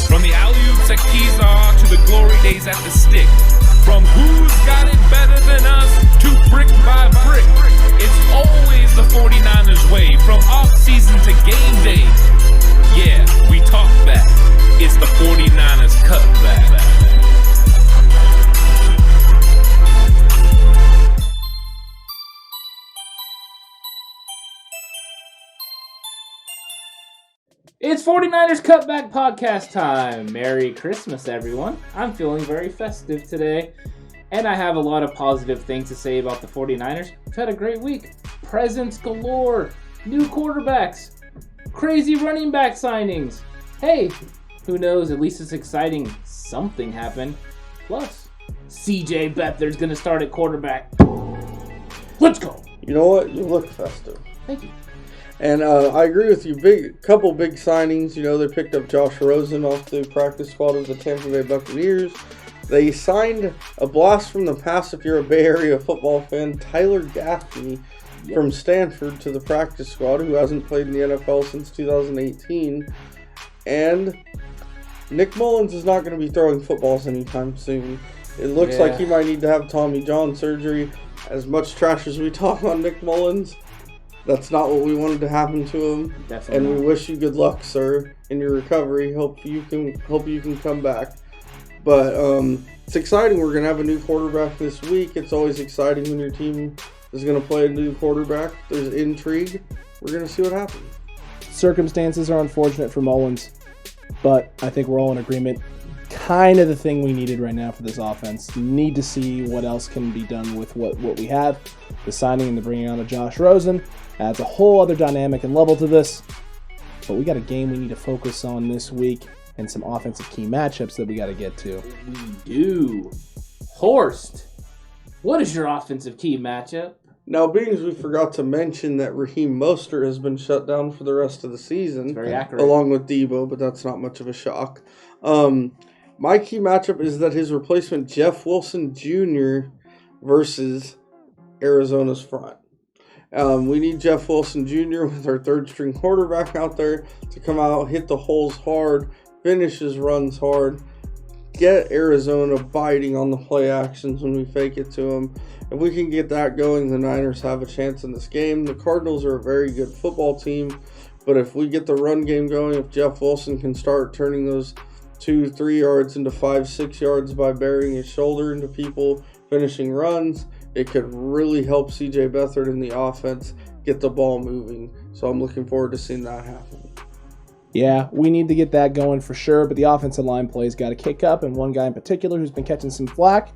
From the alley-oops at Keysar to the glory days at the stick. From who's got it better than us to brick by brick. It's always the 49ers way, from off-season to game day. Yeah, we talk back. It's the 49ers Cutback. It's 49ers Cutback Podcast time. Merry Christmas, everyone. I'm feeling very festive today, and I have a lot of positive things to say about the 49ers. We've had a great week. Presents galore, new quarterbacks, crazy running back signings. Hey, who knows, at least it's exciting. Something happened. Plus, CJ Beathard's going to start at quarterback. Let's go. You know what? You look festive. Thank you. And I agree with you. Couple big signings. You know, they picked up Josh Rosen off the practice squad of the Tampa Bay Buccaneers. They signed a blast from the past, if you're a Bay Area football fan, Tyler Gaffney from Stanford to the practice squad, who hasn't played in the NFL since 2018. And Nick Mullins is not going to be throwing footballs anytime soon. It looks like he might need to have Tommy John surgery. As much trash as we talk on Nick Mullins, that's not what we wanted to happen to him. Definitely and not. We wish you good luck, sir, in your recovery. Hope you can come back. But it's exciting. We're going to have a new quarterback this week. It's always exciting when your team is going to play a new quarterback. There's intrigue. We're going to see what happens. Circumstances are unfortunate for Mullins, but I think we're all in agreement. Kind of the thing we needed right now for this offense. Need to see what else can be done with what we have. The signing and the bringing on of Josh Rosen adds a whole other dynamic and level to this. But we got a game we need to focus on this week and some offensive key matchups that we got to get to. We do. Horst, what is your offensive key matchup? Now, being as we forgot to mention that Raheem Mostert has been shut down for the rest of the season, Very accurate. along with Debo, but that's not much of a shock. My key matchup is that his replacement, Jeff Wilson Jr. versus Arizona's front. We need Jeff Wilson Jr. with our third-string quarterback out there to come out, hit the holes hard, finish his runs hard, get Arizona biting on the play actions when we fake it to them. If we can get that going, the Niners have a chance in this game. The Cardinals are a very good football team, but if we get the run game going, if Jeff Wilson can start turning those 2-3 yards into 5-6 yards by burying his shoulder into people, finishing runs, it could really help CJ Beathard in the offense get the ball moving. So I'm looking forward to seeing that happen. Yeah, we need to get that going for sure, but the offensive line play's got to kick up, and one guy in particular who's been catching some flack,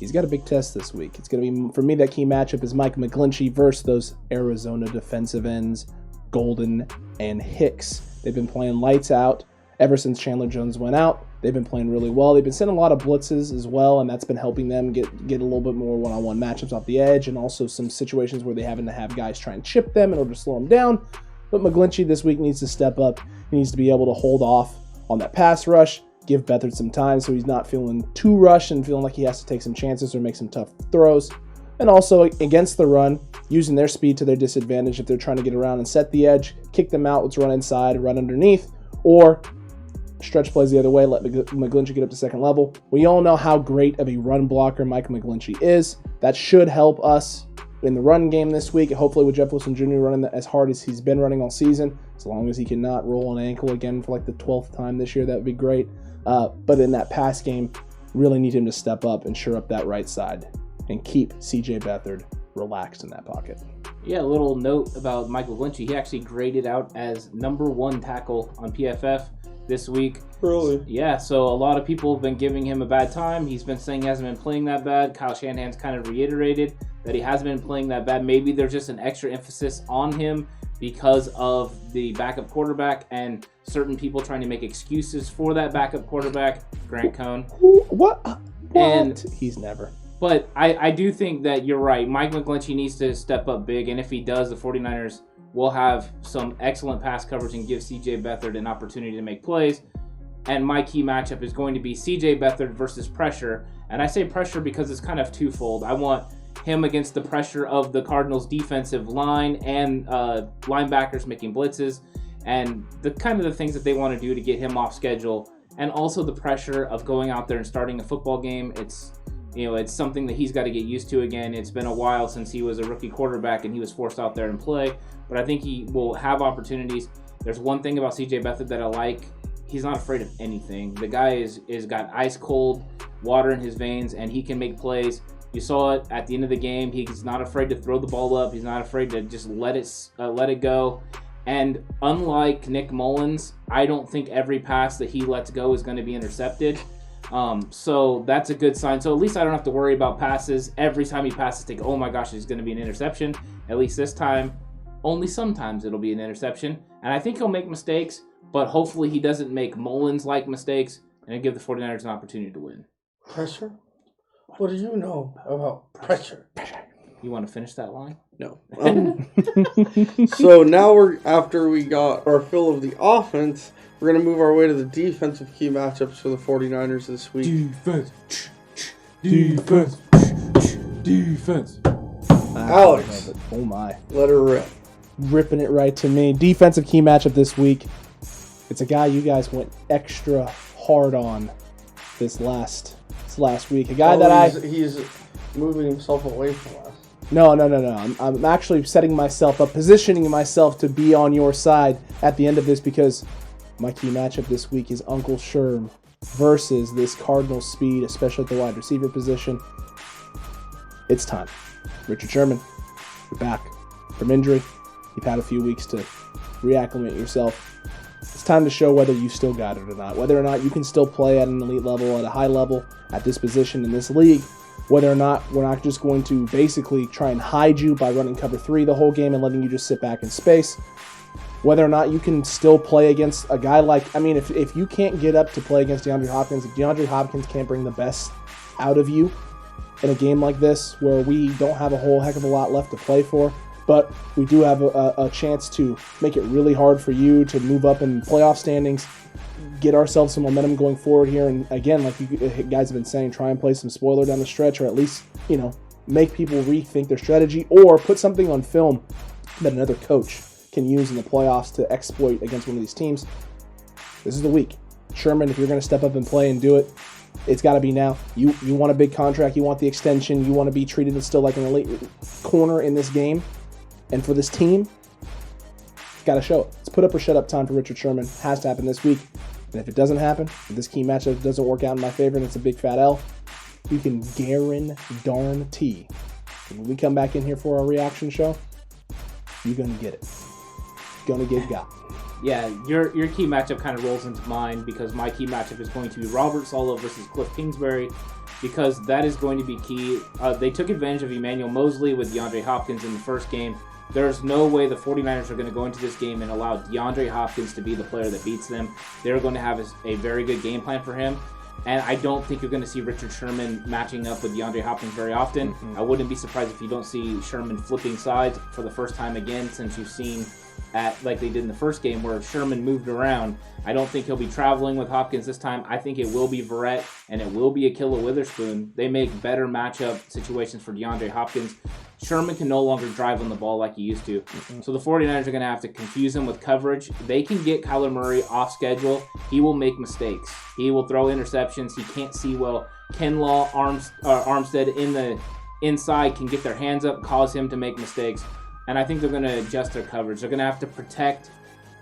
he's got a big test this week. It's going to be, for me, that key matchup is Mike McGlinchey versus those Arizona defensive ends, Golden and Hicks. They've been playing lights out ever since Chandler Jones went out. They've been playing really well. They've been sending a lot of blitzes as well, and that's been helping them get a little bit more one-on-one matchups off the edge, and also some situations where they having to have guys try and chip them in order to slow them down. But McGlinchey this week needs to step up. He needs to be able to hold off on that pass rush, give Beathard some time so he's not feeling too rushed and feeling like he has to take some chances or make some tough throws. And also against the run, using their speed to their disadvantage if they're trying to get around and set the edge, kick them out, let's run inside, run underneath, or stretch plays the other way, let McGlinchey get up to second level. We all know how great of a run blocker Mike McGlinchey is. That should help us in the run game this week. Hopefully with Jeff Wilson Jr. running as hard as he's been running all season, as long as he cannot roll an ankle again for like the 12th time this year, that would be great. But in that pass game, really need him to step up and shore up that right side and keep CJ Beathard relaxed in that pocket. Yeah, a little note about Michael McGlinchey. He actually graded out as #1 tackle on PFF this week. Really? Yeah, so a lot of people have been giving him a bad time. He's been saying he hasn't been playing that bad. Kyle Shanahan's kind of reiterated that he hasn't been playing that bad. Maybe there's just an extra emphasis on him because of the backup quarterback and certain people trying to make excuses for that backup quarterback, Grant Cohn. What? And he's never. But I do think that you're right. Mike McGlinchey needs to step up big, and if he does, the 49ers will have some excellent pass coverage and give CJ Beathard an opportunity to make plays. And my key matchup is going to be CJ Beathard versus pressure. And I say pressure because it's kind of twofold. I want him against the pressure of the Cardinals' defensive line and linebackers making blitzes. and the kind of the things that they want to do to get him off schedule, and also the pressure of going out there and starting a football game. It's something that he's got to get used to again. It's been a while since he was a rookie quarterback and he was forced out there and play, but I think he will have opportunities. There's one thing about CJ Beathard that I like. He's not afraid of anything. The guy is got ice cold water in his veins, and he can make plays. You saw it at the end of the game. He's not afraid to throw the ball up. He's not afraid to just let it go. And unlike Nick Mullins, I don't think every pass that he lets go is going to be intercepted. So that's a good sign. So at least I don't have to worry about passes. Every time he passes, think, oh my gosh, it's going to be an interception. At least this time, only sometimes it'll be an interception. And I think he'll make mistakes, but hopefully he doesn't make Mullins-like mistakes, and it'll give the 49ers an opportunity to win. Pressure? What do you know about pressure? You want to finish that line? No. So now after we got our fill of the offense, we're going to move our way to the defensive key matchups for the 49ers this week. Defense. Alex. Oh my. Let her rip. Ripping it right to me. Defensive key matchup this week. It's a guy you guys went extra hard on this last week. A guy he's moving himself away from us. No. I'm actually setting myself up, positioning myself to be on your side at the end of this, because my key matchup this week is Uncle Sherm versus this Cardinals speed, especially at the wide receiver position. It's time. Richard Sherman, you're back from injury. You've had a few weeks to reacclimate yourself. It's time to show whether you still got it or not, whether or not you can still play at an elite level, at a high level, at this position in this league, whether or not we're not just going to basically try and hide you by running cover 3 the whole game and letting you just sit back in space, whether or not you can still play against a guy like, if you can't get up to play against DeAndre Hopkins, if DeAndre Hopkins can't bring the best out of you in a game like this where we don't have a whole heck of a lot left to play for, but we do have a chance to make it really hard for you to move up in playoff standings, get ourselves some momentum going forward here. And again, like you guys have been saying, try and play some spoiler down the stretch, or at least, make people rethink their strategy, or put something on film that another coach can use in the playoffs to exploit against one of these teams. This is the week. Sherman, if you're going to step up and play and do it, it's got to be now. You want a big contract. You want the extension. You want to be treated as still like an elite corner in this game. And for this team, got to show it. It's put up or shut up time for Richard Sherman. Has to happen this week. And if it doesn't happen, if this key matchup doesn't work out in my favor and it's a big fat L, you can guarantee when we come back in here for our reaction show, you're going to get it. Going to get got. Yeah, your key matchup kind of rolls into mine, because my key matchup is going to be Robert Saleh versus Cliff Kingsbury, because that is going to be key. They took advantage of Emmanuel Mosley with DeAndre Hopkins in the first game. There's no way the 49ers are going to go into this game and allow DeAndre Hopkins to be the player that beats them. They're going to have a very good game plan for him. And I don't think you're going to see Richard Sherman matching up with DeAndre Hopkins very often. I wouldn't be surprised if you don't see Sherman flipping sides for the first time again, since you've seen like they did in the first game where Sherman moved around. I don't think he'll be traveling with Hopkins this time. I think it will be Verrett and it will be Akilla Witherspoon. They make better matchup situations for DeAndre Hopkins. Sherman can no longer drive on the ball like he used to. So the 49ers are going to have to confuse him with coverage. They can get Kyler Murray off schedule. He will make mistakes. He will throw interceptions. He can't see well. Kinlaw, Armstead in the inside can get their hands up, cause him to make mistakes. And I think they're going to adjust their coverage. They're going to have to protect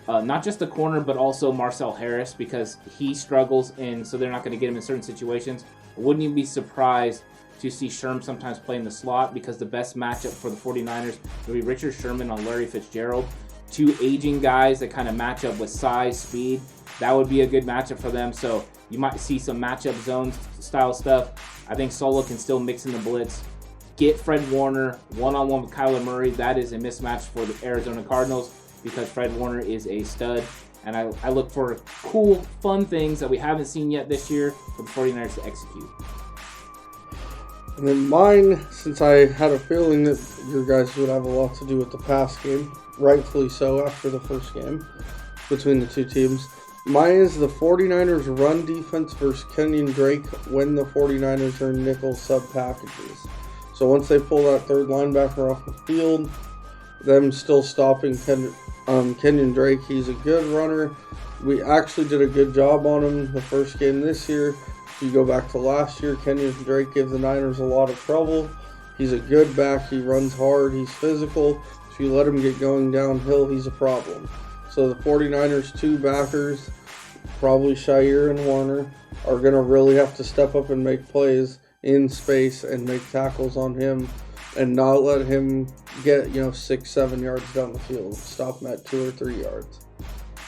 not just the corner, but also Marcel Harris, because he struggles, and so they're not going to get him in certain situations. I wouldn't even be surprised to see Sherm sometimes play in the slot, because the best matchup for the 49ers will be Richard Sherman on Larry Fitzgerald. Two aging guys that kind of match up with size, speed. That would be a good matchup for them. So you might see some matchup zone style stuff. I think Solo can still mix in the blitz. Get Fred Warner one-on-one with Kyler Murray. That is a mismatch for the Arizona Cardinals, because Fred Warner is a stud. And I look for cool, fun things that we haven't seen yet this year for the 49ers to execute. And then mine, since I had a feeling that your guys would have a lot to do with the pass game, rightfully so after the first game between the two teams, mine is the 49ers run defense versus Kenyon Drake when the 49ers are nickel sub packages. So once they pull that third linebacker off the field, them still stopping Kenyon Drake, he's a good runner. We actually did a good job on him the first game this year. If you go back to last year, Kenyon Drake gave the Niners a lot of trouble. He's a good back. He runs hard. He's physical. If you let him get going downhill, he's a problem. So the 49ers' two backers, probably Shire and Warner, are going to really have to step up and make plays in space and make tackles on him and not let him get, 6-7 yards down the field. Stop him at 2 or 3 yards.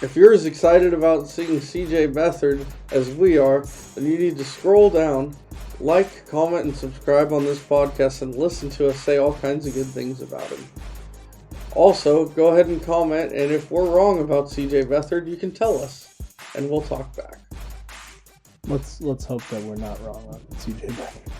If you're as excited about seeing CJ Beathard as we are, then you need to scroll down, like, comment, and subscribe on this podcast and listen to us say all kinds of good things about him. Also, go ahead and comment, and if we're wrong about CJ Beathard, you can tell us, and we'll talk back. Let's hope that we're not wrong on CJ Beathard.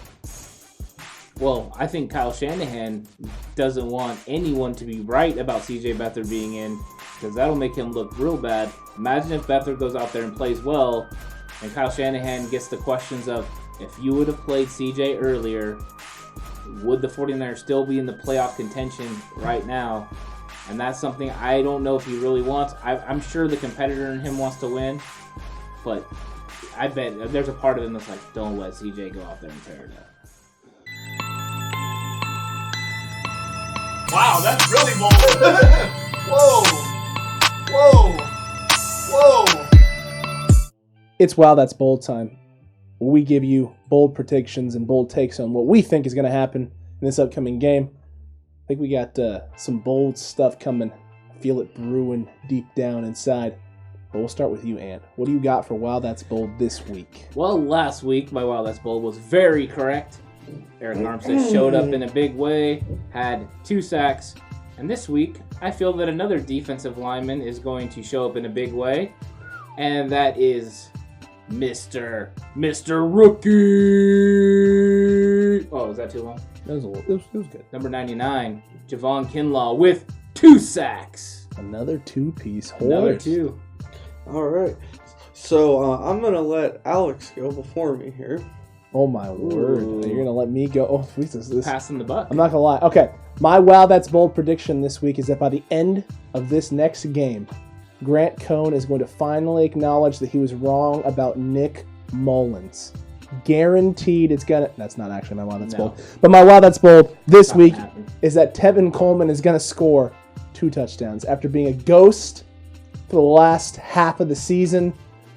Well, I think Kyle Shanahan doesn't want anyone to be right about CJ Beathard being in, because that'll make him look real bad. Imagine if Beathard goes out there and plays well, and Kyle Shanahan gets the questions of, if you would have played CJ earlier, would the 49ers still be in the playoff contention right now? And that's something I don't know if he really wants. I'm sure the competitor in him wants to win, but I bet there's a part of him that's like, don't let CJ go out there and tear it up. Wow, that's really bold. Whoa. It's Wow, That's Bold time. We give you bold predictions and bold takes on what we think is going to happen in this upcoming game. I think we got some bold stuff coming. I feel it brewing deep down inside. But we'll start with you, Ann. What do you got for Wow, That's Bold this week? Well, last week, my Wow, That's Bold was very correct. Eric Armstead showed up in a big way, had 2 sacks. And this week, I feel that another defensive lineman is going to show up in a big way. And that is Mr. Rookie. Oh, was that too long? It was good. Number 99, Javon Kinlaw with 2 sacks. Another 2-piece horse. Another 2. All right. So I'm going to let Alex go before me here. Oh, my word. Ooh. You're going to let me go? Oh, this. Passing the buck. I'm not going to lie. Okay. My Wow, That's Bold prediction this week is that by the end of this next game, Grant Cohn is going to finally acknowledge that he was wrong about Nick Mullins. Guaranteed it's going to... That's not actually my Wow, That's Bold. But my Wow, That's Bold this week is that Tevin Coleman is going to score 2 touchdowns after being a ghost for the last half of the season,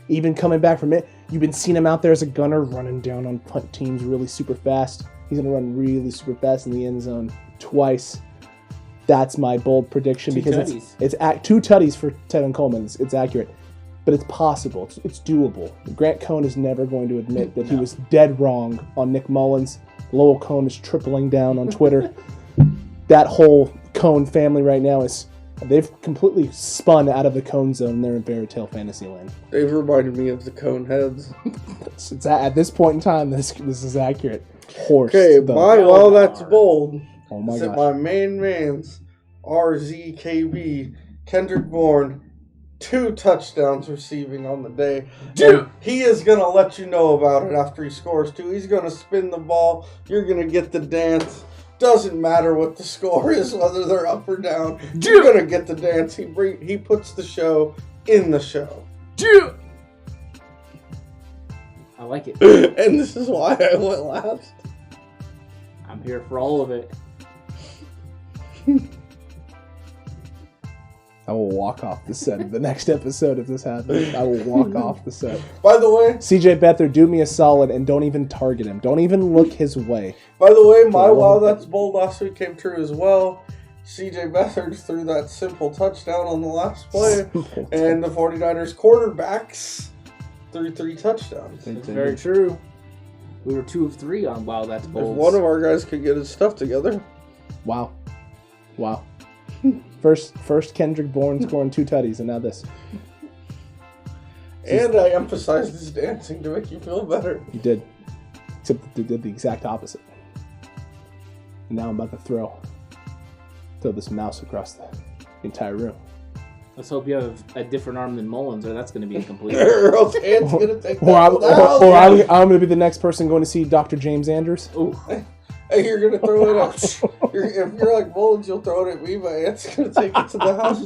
even coming back from it. You've been seeing him out there as a gunner running down on punt teams really super fast. He's going to run really super fast in the end zone twice. That's my bold prediction because it's 2 tutties for Tevin Coleman. It's accurate, but it's possible. It's doable. Grant Cohn is never going to admit that he was dead wrong on Nick Mullins. Lowell Cohn is tripling down on Twitter. That whole Cohn family right now they've completely spun out of the Cohn zone. They're in fairy tale fantasy land. They've reminded me of the Cohn heads. It's at this point in time, this is accurate. Horse. Okay, that's bold. Oh my God. God. My main man's RZKB, Kendrick Bourne, 2 touchdowns receiving on the day. Dude. He is going to let you know about it after he scores 2. He's going to spin the ball. You're going to get the dance. Doesn't matter what the score is, whether they're up or down. You're going to get the dance. He puts the show in the show. Dude. I like it. And this is why I went last. I'm here for all of it. I will walk off the set of the next episode if this happens. I will walk off the set. By the way, CJ Beathard, do me a solid and don't even target him. Don't even look his way. By the way, my Wow, That's Bold last week came true as well. CJ Beathard threw that simple touchdown on the last play. And the 49ers quarterbacks threw 3 touchdowns. That's very true. We were 2 of 3 on Wow, That's Bold. If one of our guys could get his stuff together. Wow. First Kendrick Bourne scoring 2 tutties, and now this. And I emphasized his dancing to make you feel better. You did. Except that they did the exact opposite. And now I'm about to throw this mouse across the entire room. Let's hope you have a different arm than Mullins, or that's going to be incomplete. Or else Ant's going to take that. Or I'm going to be the next person going to see Dr. James Andrews. Ooh. Hey, you're gonna throw it at. If you're like Mullins, you'll throw it at me. My aunt's gonna take it to the house.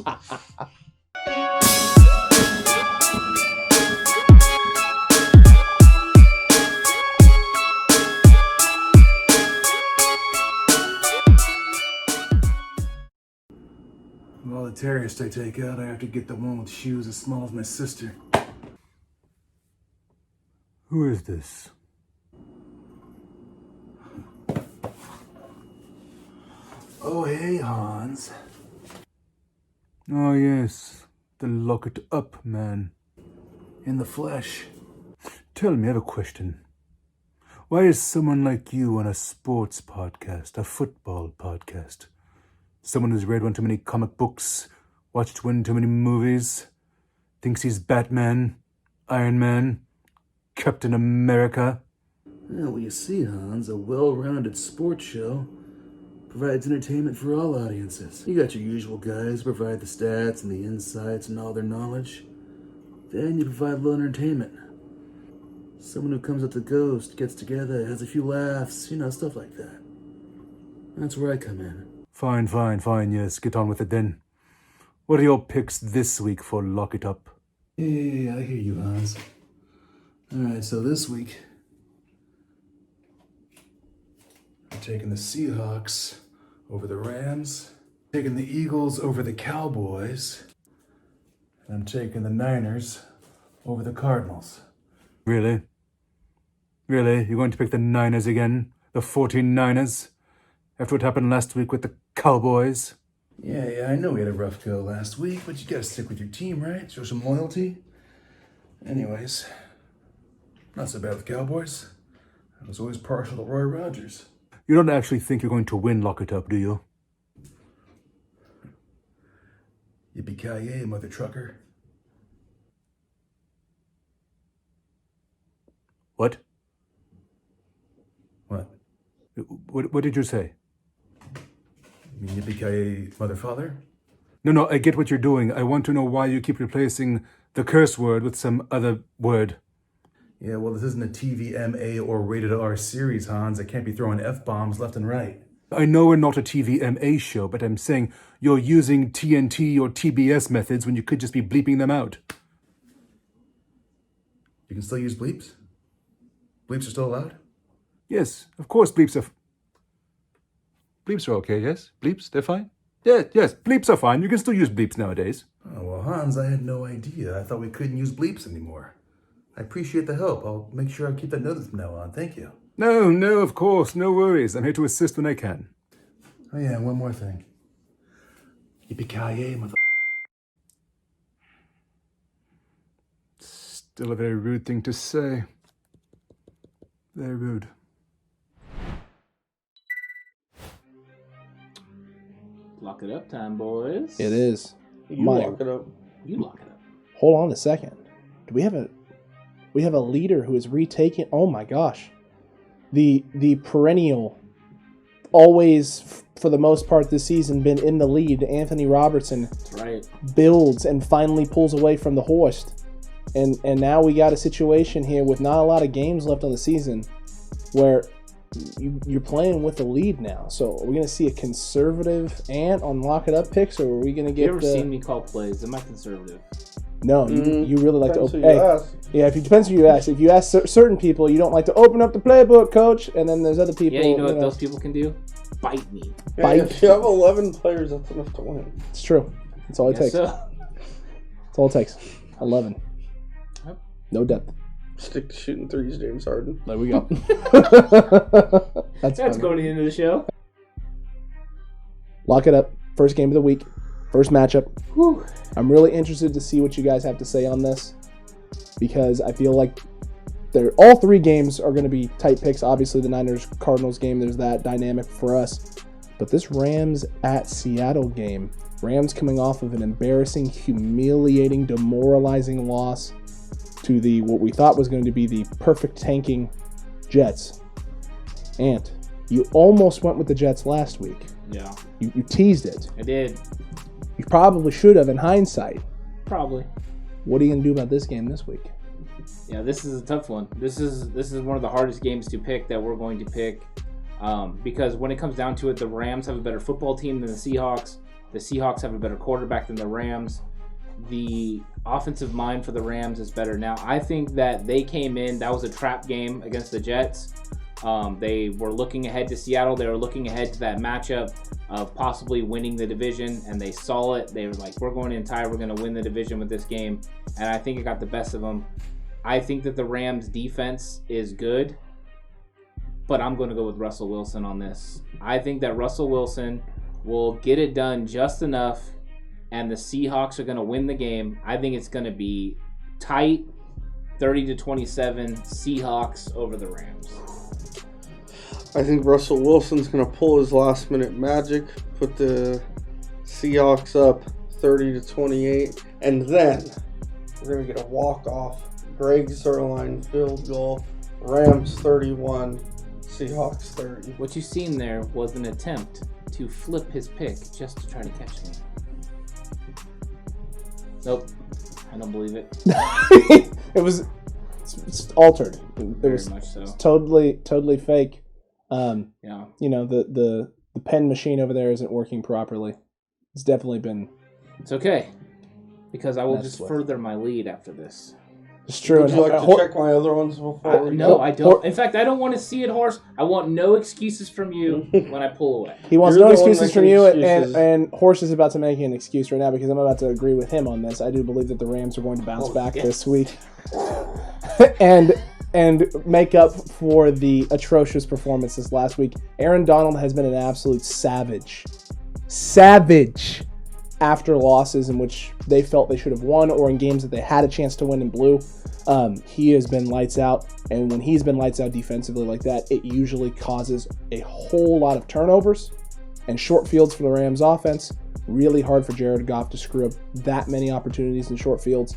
Of all the terrorists I take out, I have to get the one with shoes as small as my sister. Who is this? Oh, hey, Hans. Oh, yes. The lock it up man. In the flesh. Tell me, I have a question. Why is someone like you on a sports podcast, a football podcast? Someone who's read one too many comic books, watched one too many movies, thinks he's Batman, Iron Man, Captain America. Well, you see, Hans, a well-rounded sports show provides entertainment for all audiences. You got your usual guys who provide the stats and the insights and all their knowledge. Then you provide a little entertainment. Someone who comes up to Ghost, gets together, has a few laughs, stuff like that. That's where I come in. Fine, yes, get on with it then. What are your picks this week for Lock It Up? Yeah, I hear you, Hans. Alright, so this week, I'm taking the Seahawks over the Rams, taking the Eagles over the Cowboys, and I'm taking the Niners over the Cardinals. Really? Really? You're going to pick the Niners again? The 49ers? After what happened last week with the Cowboys? Yeah, I know we had a rough go last week, but you gotta stick with your team, right? Show some loyalty. Anyways, not so bad with the Cowboys. I was always partial to Roy Rogers. You don't actually think you're going to win Lock It Up, do you? Yippee-ki-yay, mother trucker. What? What did you say? You mean yippee-ki-yay, mother father? No, I get what you're doing. I want to know why you keep replacing the curse word with some other word. Yeah, well, this isn't a TVMA or rated R series, Hans. I can't be throwing F-bombs left and right. I know we're not a TVMA show, but I'm saying you're using TNT or TBS methods when you could just be bleeping them out. You can still use bleeps? Bleeps are still allowed? Yes, of course bleeps are... Bleeps are okay, yes? Bleeps, they're fine? Yes, bleeps are fine. You can still use bleeps nowadays. Oh, well, Hans, I had no idea. I thought we couldn't use bleeps anymore. I appreciate the help. I'll make sure I keep that notice from now on. Thank you. No, of course. No worries. I'm here to assist when I can. Oh, yeah, and one more thing. Yippee-ki-yay, mother... Still a very rude thing to say. Very rude. Lock it up time, boys. It is. You lock it up. You lock it up. Hold on a second. Do we have a leader who is retaking? Oh my gosh, the perennial, always for the most part this season been in the lead. Anthony Robertson. That's right. Builds and finally pulls away from the horse, and now we got a situation here with not a lot of games left on the season, where you're playing with the lead now. So are we going to see a conservative Ant on Lock It Up picks, or are we going to get... You ever seen me call plays? Am I conservative? No, you really like to open... Yeah, if it depends who you ask. If you ask certain people, you don't like to open up the playbook, coach, and then there's other people... Yeah, you know what those people can do? Bite me. Yeah, if you have 11 players, that's enough to win. It's true. That's all it takes. So. That's all it takes. 11. Yep. No depth. Stick to shooting threes, James Harden. There we go. That's going into the show. Lock it up. First game of the week. First matchup. Whew. I'm really interested to see what you guys have to say on this, because I feel like all three games are going to be tight picks. Obviously, the Niners-Cardinals game, there's that dynamic for us. But this Rams at Seattle game, Rams coming off of an embarrassing, humiliating, demoralizing loss to what we thought was going to be the perfect tanking Jets. And you almost went with the Jets last week. Yeah. You teased it. I did. You probably should have in hindsight. Probably. What are you going to do about this game this week? Yeah, this is a tough one. This is one of the hardest games to pick that we're going to pick. Because when it comes down to it, the Rams have a better football team than the Seahawks. The Seahawks have a better quarterback than the Rams. The offensive mind for the Rams is better. Now, I think that they came in, that was a trap game against the Jets. They were looking ahead to Seattle. They were looking ahead to that matchup of possibly winning the division, and they saw it. They were like, we're going in tight. We're going to win the division with this game. And I think it got the best of them. I think that the Rams' defense is good, but I'm going to go with Russell Wilson on this. I think that Russell Wilson will get it done just enough, and the Seahawks are going to win the game. I think it's going to be tight, 30-27, Seahawks over the Rams. I think Russell Wilson's going to pull his last-minute magic, put the Seahawks up 30-28, and then we're going to get a walk-off Greg Zuerlein field goal, Rams 31, Seahawks 30. What you've seen there was an attempt to flip his pick just to try to catch me. Nope, I don't believe it. It's altered. It was much so. totally fake. Yeah. You know, the pen machine over there isn't working properly. It's definitely been. It's okay, because I will just further my lead after this. It's true. Would you like to check my other ones before? No, I don't. In fact, I don't want to see it, Horse. I want no excuses from you when I pull away. He wants no excuses from you, and Horse is about to make an excuse right now because I'm about to agree with him on this. I do believe that the Rams are going to bounce back this week and make up for the atrocious performances last week. Aaron Donald has been an absolute savage after losses in which they felt they should have won or in games that they had a chance to win and blew. He has been lights out, and when he's been lights out defensively like that, it usually causes a whole lot of turnovers and short fields for the Rams offense. Really hard for Jared Goff to screw up that many opportunities in short fields.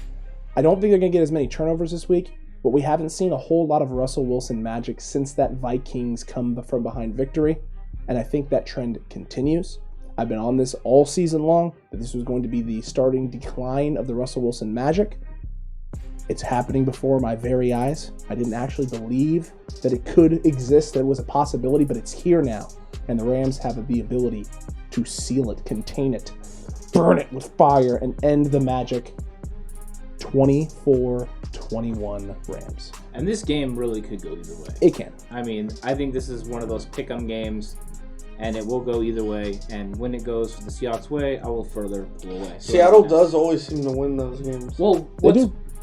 I don't think they're going to get as many turnovers this week, but we haven't seen a whole lot of Russell Wilson magic since that Vikings come from behind victory, and I think that trend continues. I've been on this all season long, that this was going to be the starting decline of the Russell Wilson magic. It's happening before my very eyes. I didn't actually believe that it could exist, that it was a possibility, but it's here now. And the Rams have the ability to seal it, contain it, burn it with fire, and end the magic. 24-21 Rams. And this game really could go either way. It can. I mean, I think this is one of those pick-em games, and it will go either way. And when it goes the Seahawks' way, I will further pull away. So Seattle does always seem to win those games. Well,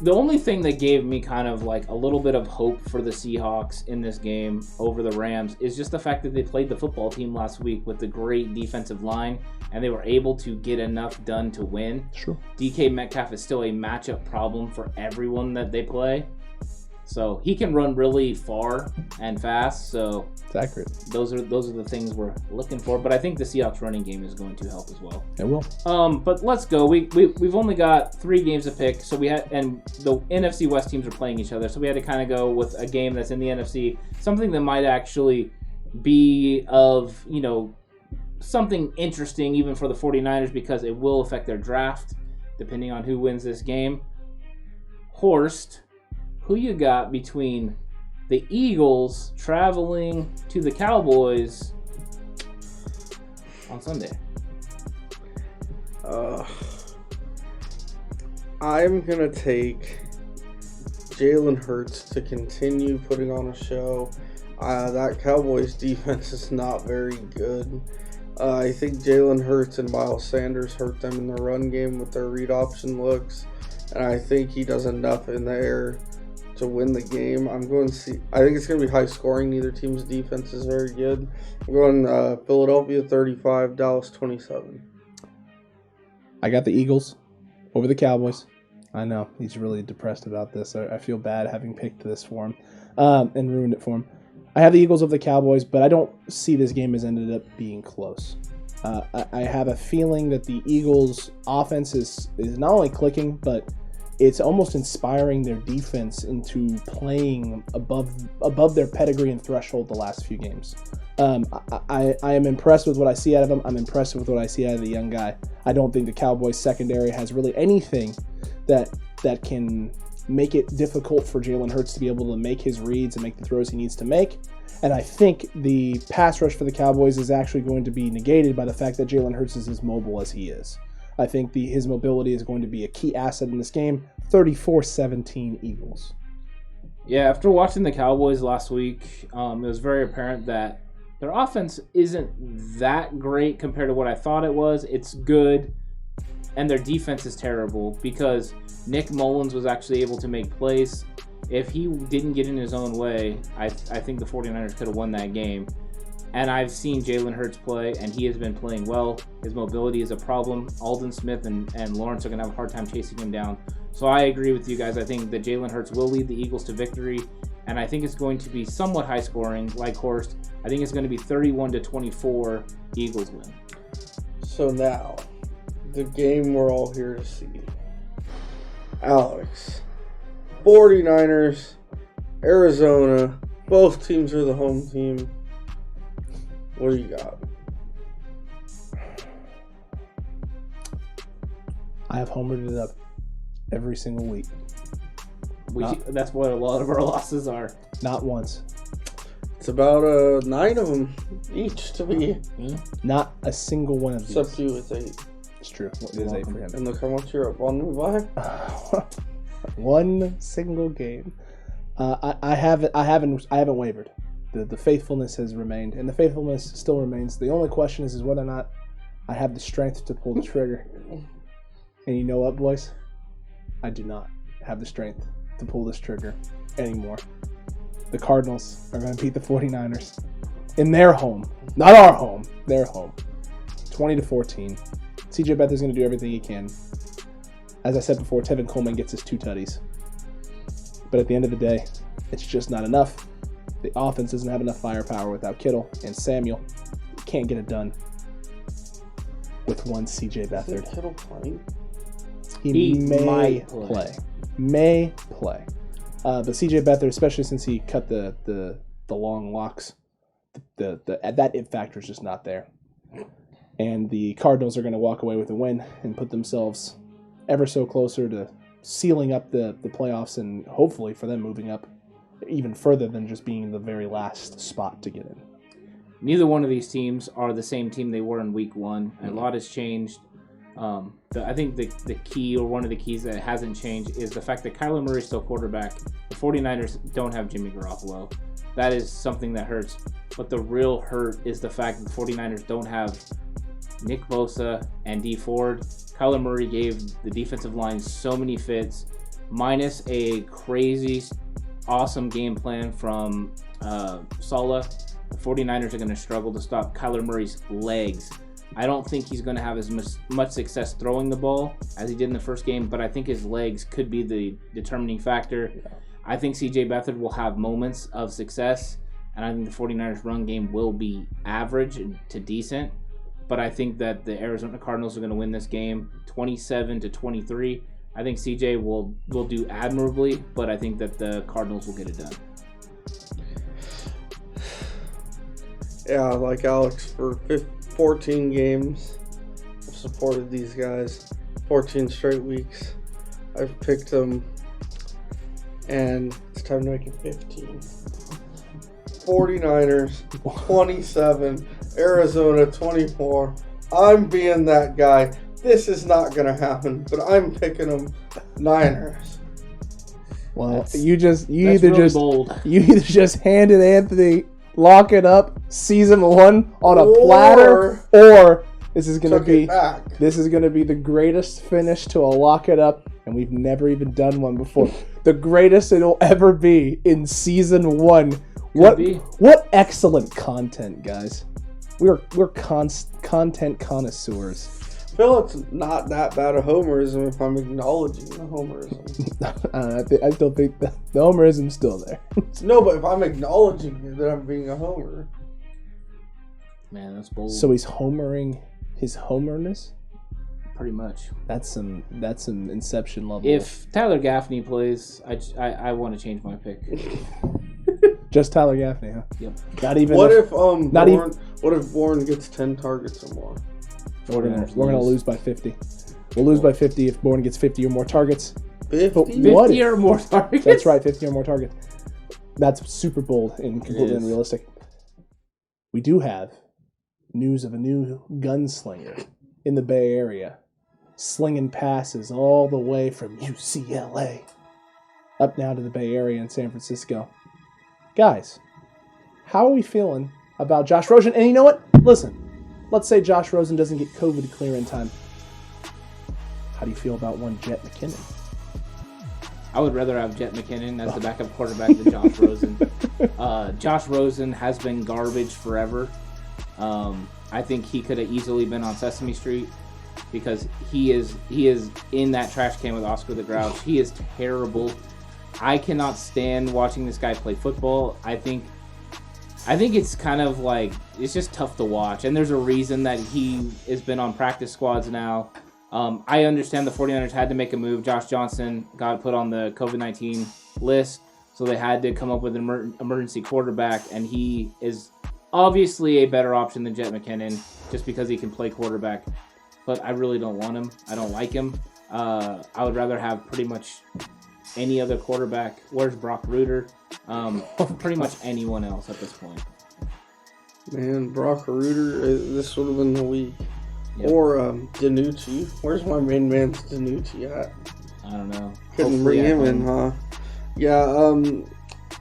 the only thing that gave me kind of like a little bit of hope for the Seahawks in this game over the Rams is just the fact that they played the football team last week with a great defensive line, and they were able to get enough done to win. Sure. DK Metcalf is still a matchup problem for everyone that they play. So he can run really far and fast. So it's accurate. Those are the things we're looking for. But I think the Seahawks running game is going to help as well. It will. But let's go. We've only got 3 games to pick. So and the NFC West teams are playing each other. So we had to kind of go with a game that's in the NFC, something that might actually be of, something interesting even for the 49ers because it will affect their draft depending on who wins this game. Horst, who you got between the Eagles traveling to the Cowboys on Sunday? I'm going to take Jalen Hurts to continue putting on a show. That Cowboys defense is not very good. I think Jalen Hurts and Miles Sanders hurt them in the run game with their read option looks, and I think he does enough in the air to win the game. I think it's going to be high scoring. Neither team's defense is very good. I'm going Philadelphia 35, Dallas 27. I got the Eagles over the Cowboys. I know he's really depressed about this. I feel bad having picked this for him and ruined it for him. I have the Eagles over the Cowboys, but I don't see this game as ended up being close. I have a feeling that the Eagles' offense is not only clicking, but it's almost inspiring their defense into playing above their pedigree and threshold the last few games. I am impressed with what I see out of them. I'm impressed with what I see out of the young guy. I don't think the Cowboys secondary has really anything that can make it difficult for Jalen Hurts to be able to make his reads and make the throws he needs to make. And I think the pass rush for the Cowboys is actually going to be negated by the fact that Jalen Hurts is as mobile as he is. I think his mobility is going to be a key asset in this game. 34-17 Eagles. Yeah, after watching the Cowboys last week, it was very apparent that their offense isn't that great compared to what I thought it was. It's good, and their defense is terrible because Nick Mullins was actually able to make plays. If he didn't get in his own way, I think the 49ers could have won that game. And I've seen Jalen Hurts play, and he has been playing well. His mobility is a problem. Alden Smith and Lawrence are going to have a hard time chasing him down. So I agree with you guys. I think that Jalen Hurts will lead the Eagles to victory, and I think it's going to be somewhat high scoring, like Horst. I think it's going to be 31-24 Eagles win. So now, the game we're all here to see. Alex, 49ers, Arizona, both teams are the home team. What do you got? I have homered it up every single week. That's what a lot of our losses are. Not once. It's about 9 of them each to be. Not a single one of these. Except you with 8. It's true. It is 8 for him. And look how much you're up on me by. One single game. I haven't wavered. The faithfulness has remained, and the faithfulness still remains. The only question is whether or not I have the strength to pull the trigger. And you know what, boys? I do not have the strength to pull this trigger anymore. The Cardinals are going to beat the 49ers in their home. Not our home. Their home. 20-14. CJ Beathard's going to do everything he can. As I said before, Tevin Coleman gets his 2 tutties. But at the end of the day, it's just not enough. The offense doesn't have enough firepower without Kittle and Samuel. Can't get it done with one CJ Beathard. Is Kittle playing? He may play. May play. But CJ Beathard, especially since he cut the long locks, that it factor is just not there. And the Cardinals are going to walk away with a win and put themselves ever so closer to sealing up the playoffs and hopefully for them moving up even further than just being the very last spot to get in. Neither one of these teams are the same team they were in week 1. A lot has changed. I think the key, or one of the keys that hasn't changed, is the fact that Kyler Murray is still quarterback. The 49ers don't have Jimmy Garoppolo. That is something that hurts. But the real hurt is the fact that the 49ers don't have Nick Bosa and Dee Ford. Kyler Murray gave the defensive line so many fits, minus a crazy, awesome game plan from Saleh. The 49ers are going to struggle to stop Kyler Murray's legs. I don't think he's going to have as much success throwing the ball as he did in the first game, but I think his legs could be the determining factor. Yeah. I think CJ Beathard will have moments of success, and I think the 49ers run game will be average to decent, but I think that the Arizona Cardinals are going to win this game 27-23. I think CJ will do admirably, but I think that the Cardinals will get it done. Yeah, like Alex, for 14 games, I've supported these guys. 14 straight weeks. I've picked them, and it's time to make it 15. 49ers, 27. Arizona, 24. I'm being that guy. This is not going to happen, but I'm picking them Niners. Well, you either just handed Anthony lock it up season 1 on a platter, or this is going to be the greatest finish to a lock it up, and we've never even done one before. The greatest it'll ever be in season 1. What excellent content, guys. We're content connoisseurs. I feel it's not that bad a homerism if I'm acknowledging the homerism. I still think the homerism's still there. No, but if I'm acknowledging that I'm being a homer. Man, that's bold. So he's homering his homerness? Pretty much. That's some Inception level. If Tyler Gaffney plays, I want to change my pick. Just Tyler Gaffney, huh? Yep. Not even. What if Bourne gets 10 targets or more? We're gonna lose by 50. We'll lose by 50 if Bourne gets 50 or more targets. 50 or more targets? That's right, 50 or more targets. That's super bold and completely unrealistic. We do have news of a new gunslinger in the Bay Area, slinging passes all the way from UCLA up now to the Bay Area in San Francisco. Guys, how are we feeling about Josh Rosen? And you know what? Listen, let's say Josh Rosen doesn't get COVID clear in time. How do you feel about one Jet McKinnon? I would rather have Jet McKinnon as the backup quarterback than Josh Rosen. Josh Rosen has been garbage forever. I think he could have easily been on Sesame Street because he is in that trash can with Oscar the Grouch. He is terrible. I cannot stand watching this guy play football. I think it's kind of like, it's just tough to watch. And there's a reason that he has been on practice squads now. I understand the 49ers had to make a move. Josh Johnson got put on the COVID-19 list, so they had to come up with an emergency quarterback, and he is obviously a better option than Jet McKinnon just because he can play quarterback. But I really don't want him. I don't like him. I would rather have pretty much any other quarterback. Where's Brock Ruder? Pretty much anyone else at this point. Man, Brock Ruder, this would have been the week. Yep. Or Danucci. Where's my main man Danucci at? I don't know. Couldn't bring him in, huh? Yeah,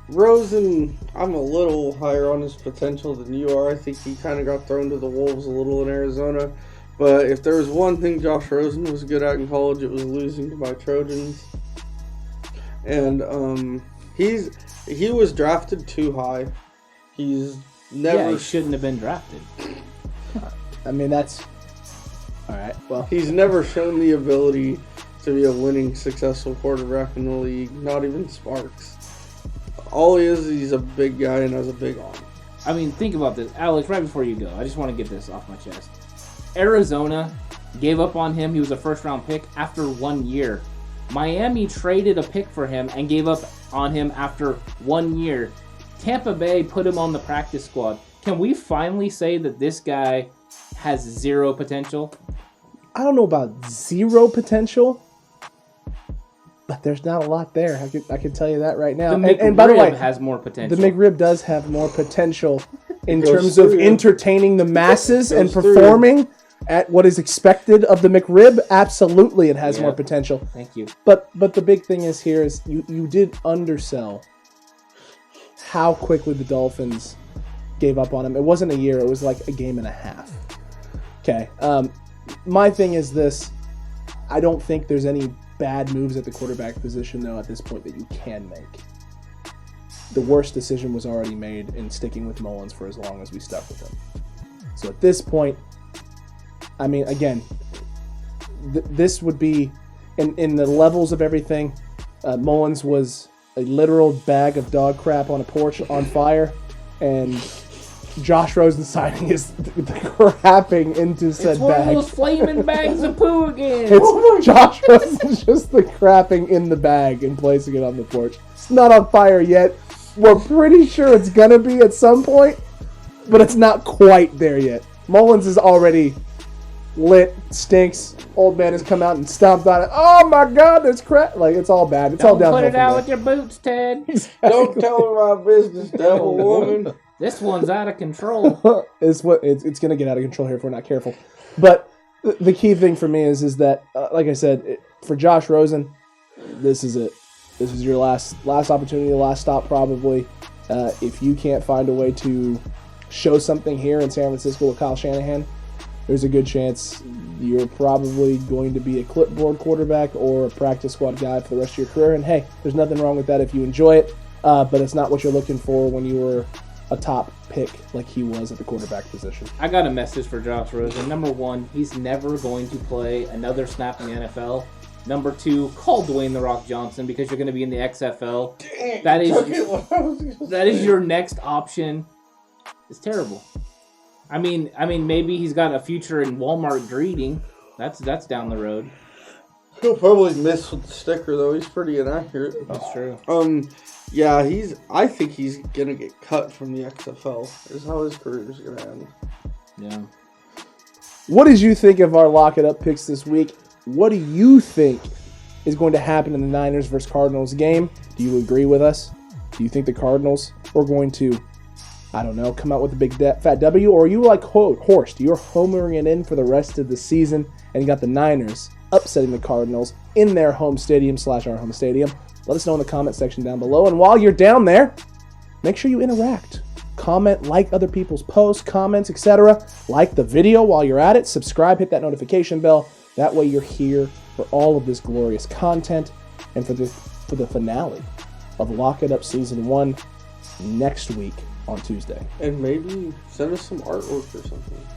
Rosen, I'm a little higher on his potential than you are. I think he kind of got thrown to the wolves a little in Arizona. But if there was one thing Josh Rosen was good at in college, it was losing to my Trojans. And he was drafted too high. He's never... Yeah, he shouldn't have been drafted. I mean, that's... All right, well... He's never shown the ability to be a winning, successful quarterback in the league. Not even Sparks. All he is, he's a big guy and has a big arm. I mean, think about this. Alex, right before you go, I just want to get this off my chest. Arizona gave up on him. He was a first-round pick after 1 year. Miami traded a pick for him and gave up on him after 1 year. Tampa Bay put him on the practice squad. Can we finally say that this guy has zero potential? I don't know about zero potential, but there's not a lot there. I can tell you that right now. And by the way, has more potential. The McRib does have more potential in terms of entertaining the masses and performing at what is expected of the McRib. Absolutely, it has more potential. Thank you. But the big thing is here is you did undersell how quickly the Dolphins gave up on him. It wasn't a year. It was like a game and a half. Okay. My thing is this. I don't think there's any bad moves at the quarterback position, though, at this point that you can make. The worst decision was already made in sticking with Mullins for as long as we stuck with him. So at this point, I mean, again, this would be, in the levels of everything, Mullins was a literal bag of dog crap on a porch on fire, and Josh Rosen signing is the crapping into said bag. It's one of those flaming bags of poo again. It's Josh Rosen's just the crapping in the bag and placing it on the porch. It's not on fire yet. We're pretty sure it's going to be at some point, but it's not quite there yet. Mullins is already lit, stinks. Old man has come out and stomped on it. Oh my God, there's crap. Like, it's all bad. It's all downhill. Don't put it out with your boots, Ted. Exactly. Don't tell me my business, devil woman. This one's out of control. It's going to get out of control here if we're not careful. But the key thing for me is that, like I said, for Josh Rosen, this is it. This is your last opportunity, last stop probably. If you can't find a way to show something here in San Francisco with Kyle Shanahan, there's a good chance you're probably going to be a clipboard quarterback or a practice squad guy for the rest of your career. And hey, there's nothing wrong with that if you enjoy it, but it's not what you're looking for when you were a top pick like he was at the quarterback position. I got a message for Josh Rosen. Number one, he's never going to play another snap in the NFL. Number two, call Dwayne The Rock Johnson because you're going to be in the XFL. Dang, that is your next option. It's terrible. I mean, maybe he's got a future in Walmart greeting. That's down the road. He'll probably miss with the sticker though. He's pretty inaccurate. That's true. Yeah, I think he's gonna get cut from the XFL. Is how his career is gonna end. Yeah. What did you think of our Lock It Up picks this week? What do you think is going to happen in the Niners versus Cardinals game. Do you agree with us? Do you think the Cardinals are going to, I don't know, come out with a big fat W? Or are you like Horst? You're homering it in for the rest of the season and you got the Niners upsetting the Cardinals in their home stadium / our home stadium? Let us know in the comment section down below. And while you're down there, make sure you interact. Comment, like other people's posts, comments, etc. Like the video while you're at it. Subscribe, hit that notification bell. That way you're here for all of this glorious content and for the finale of Lock It Up Season 1 next week on Tuesday. And maybe send us some artwork or something.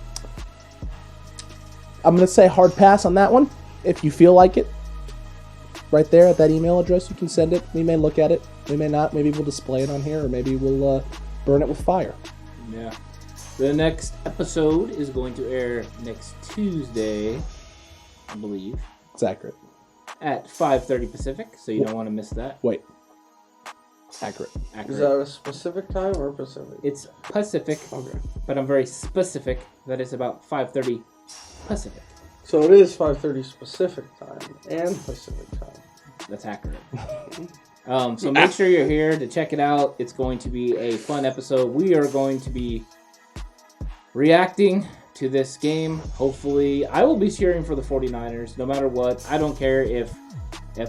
I'm going to say hard pass on that one. If you feel like it, right there at that email address, you can send it. We may look at it. We may not. Maybe we'll display it on here, or maybe we'll burn it with fire. Yeah. The next episode is going to air next Tuesday, I believe. It's accurate. At 5:30 Pacific, so you don't want to miss that. Wait. Accurate. Is that a specific time or Pacific? It's Pacific, Okay. but I'm very specific that it's about 5:30 Pacific. So it is 5:30 Pacific time and Pacific time. That's accurate. So make sure you're here to check it out. It's going to be a fun episode. We are going to be reacting to this game. Hopefully, I will be cheering for the 49ers no matter what. I don't care if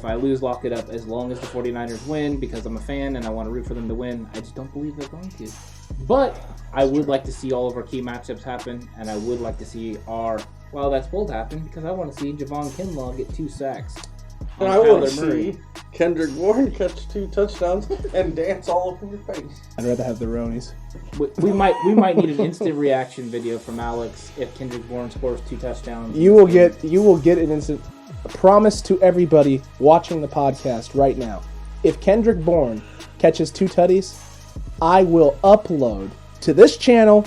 I lose Lock It Up as long as the 49ers win because I'm a fan and I want to root for them to win. I just don't believe they're going to. But I would like to see all of our key matchups happen, and I would like to see that's bold happen because I want to see Javon Kinlaw get 2 sacks. And I want to see Kendrick Bourne catch 2 touchdowns and dance all over your face. I'd rather have the Ronies. We might need an instant reaction video from Alex if Kendrick Bourne scores 2 touchdowns. You will get an instant promise to everybody watching the podcast right now. If Kendrick Bourne catches 2 tutties, I will upload to this channel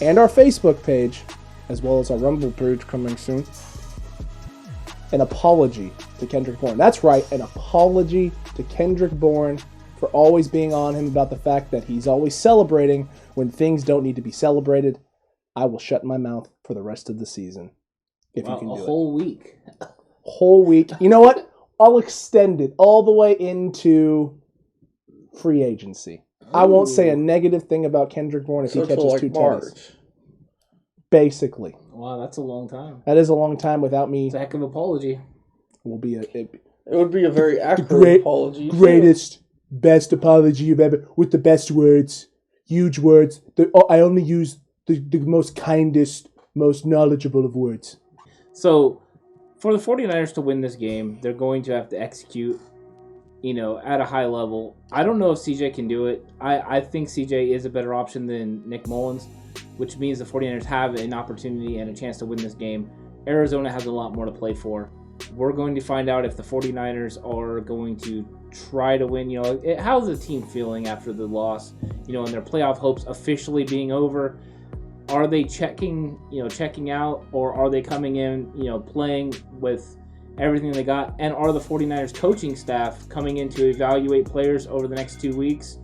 and our Facebook page, as well as our Rumble page coming soon, an apology to Kendrick Bourne. That's right, an apology to Kendrick Bourne for always being on him about the fact that he's always celebrating when things don't need to be celebrated. I will shut my mouth for the rest of the season. If you can do it. A whole week. Whole week. You know what? I'll extend it all the way into free agency. Ooh. I won't say a negative thing about Kendrick Bourne if he catches 2 touchdowns. Basically. Wow, that's a long time. That is a long time without me. It's a heck of an apology. It would be a very accurate apology. Greatest, best apology you've ever, with the best words, huge words. I only use the most kindest, most knowledgeable of words. So, for the 49ers to win this game, they're going to have to execute, at a high level. I don't know if CJ can do it. I think CJ is a better option than Nick Mullins, which means the 49ers have an opportunity and a chance to win this game. Arizona has a lot more to play for. We're going to find out if the 49ers are going to try to win. How's the team feeling after the loss? And their playoff hopes officially being over. Are they checking out, or are they coming in, playing with everything they got? And are the 49ers coaching staff coming in to evaluate players over the next 2 weeks,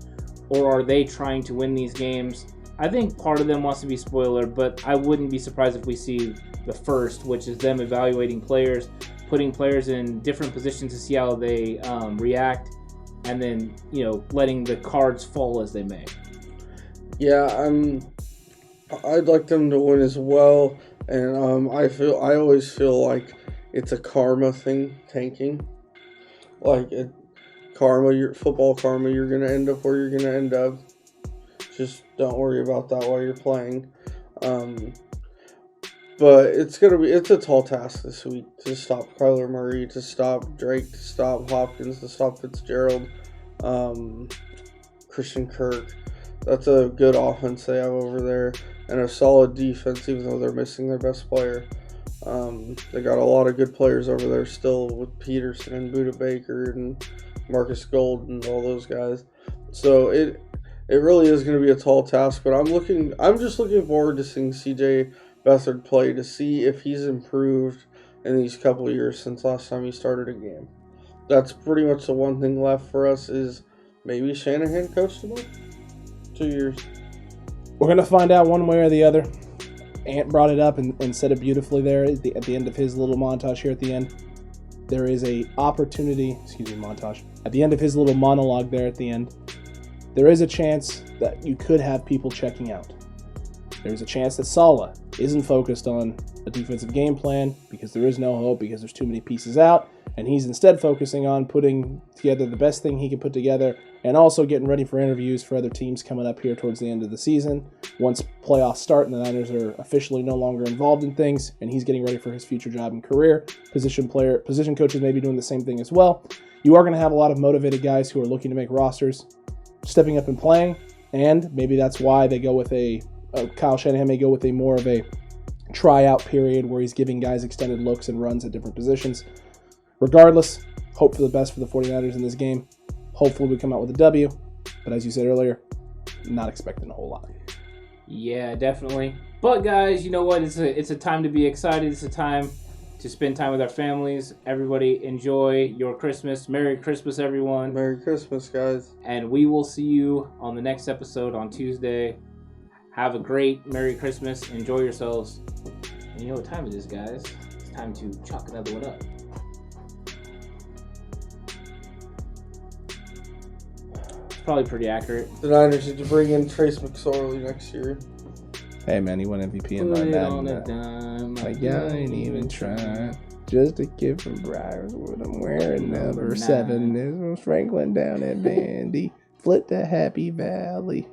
or are they trying to win these games? I think part of them wants to be spoiler, but I wouldn't be surprised if we see the first, which is them evaluating players, putting players in different positions to see how they react, and then, letting the cards fall as they may. Yeah, I'd like them to win as well, and I always feel like it's a karma thing, tanking. Like football karma, you're gonna end up where you're gonna end up. Just don't worry about that while you're playing. But it's a tall task this week to stop Kyler Murray, to stop Drake, to stop Hopkins, to stop Fitzgerald, Christian Kirk. That's a good offense they have over there, and a solid defense, even though they're missing their best player. They got a lot of good players over there still with Peterson and Budda Baker and Marcus Gold and all those guys. So it really is going to be a tall task, but I'm just looking forward to seeing CJ Beathard play to see if he's improved in these couple of years since last time he started a game. That's pretty much the one thing left for us is maybe Shanahan coached him up. 2 years. We're going to find out one way or the other. Ant brought it up and said it beautifully there at the end of his little montage here at the end. there is a opportunity, montage, at the end of his little monologue there at the end, there is a chance that you could have people checking out. There's a chance that Saleh isn't focused on a defensive game plan because there is no hope, because there's too many pieces out, and he's instead focusing on putting together the best thing he can put together and also getting ready for interviews for other teams coming up here towards the end of the season. Once playoffs start and the Niners are officially no longer involved in things, and he's getting ready for his future job and career, position coaches may be doing the same thing as well. You are going to have a lot of motivated guys who are looking to make rosters, stepping up and playing, and maybe that's why they go with Kyle Shanahan may go with a more of a tryout period where he's giving guys extended looks and runs at different positions. Regardless, hope for the best for the 49ers in this game. Hopefully we come out with a W, but as you said earlier, not expecting a whole lot. Yeah, definitely. But guys, you know what? It's a time to be excited. It's a time to spend time with our families. Everybody enjoy your Christmas. Merry Christmas, everyone. Merry Christmas, guys. And we will see you on the next episode on Tuesday. Have a great Merry Christmas. Enjoy yourselves. And you know what time it is, guys. It's time to chalk another one up. Probably pretty accurate. The Niners need to bring in Trace McSorley next year. Hey man, he won MVP in my Madden. Like I ain't even trying. Just a kid from Briarwood. I'm wearing number 7. This was Franklin down at Vandy. Flit to Happy Valley.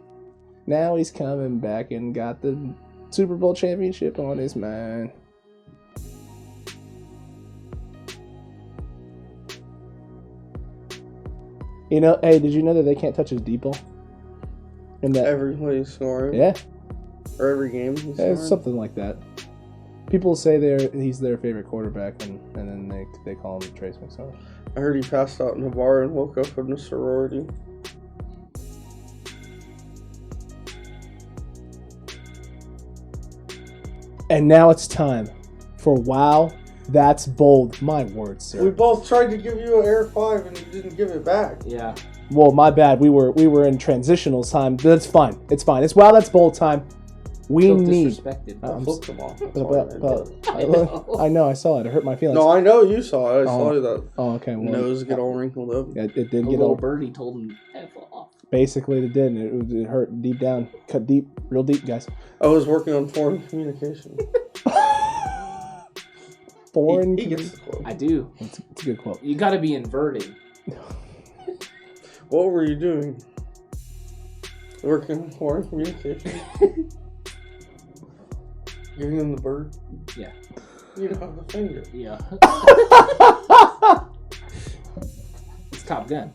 Now he's coming back and got the Super Bowl championship on his mind. You know, hey, did you know that they can't touch his deep ball? In that Every play he's scoring. Yeah. Or every game he's scoring. It's something like that. People say he's their favorite quarterback, and then they call him Trace McSorley. I heard he passed out in a bar and woke up in a sorority. And now it's time for Wow, That's Bold. My word, sir. We both tried to give you an Air 5 and you didn't give it back. Yeah. Well, my bad. We were in transitional time. That's fine. It's fine. It's Wow, That's Bold time. We need. Disrespected. I flipped them off. I know. I saw it. It hurt my feelings. No, I know you saw it. I saw that. Oh, okay. Well, nose get all wrinkled up. It did a get little all. birdie told him F off. Basically, it did. It hurt deep down. Cut deep, real deep, guys. I was working on foreign communication. Foreign. He gets the quote. I do. It's a good quote. You got to be inverted. What were you doing? Working on foreign communication. Giving him the bird. Yeah. You don't have the finger. Yeah. It's Top Gun.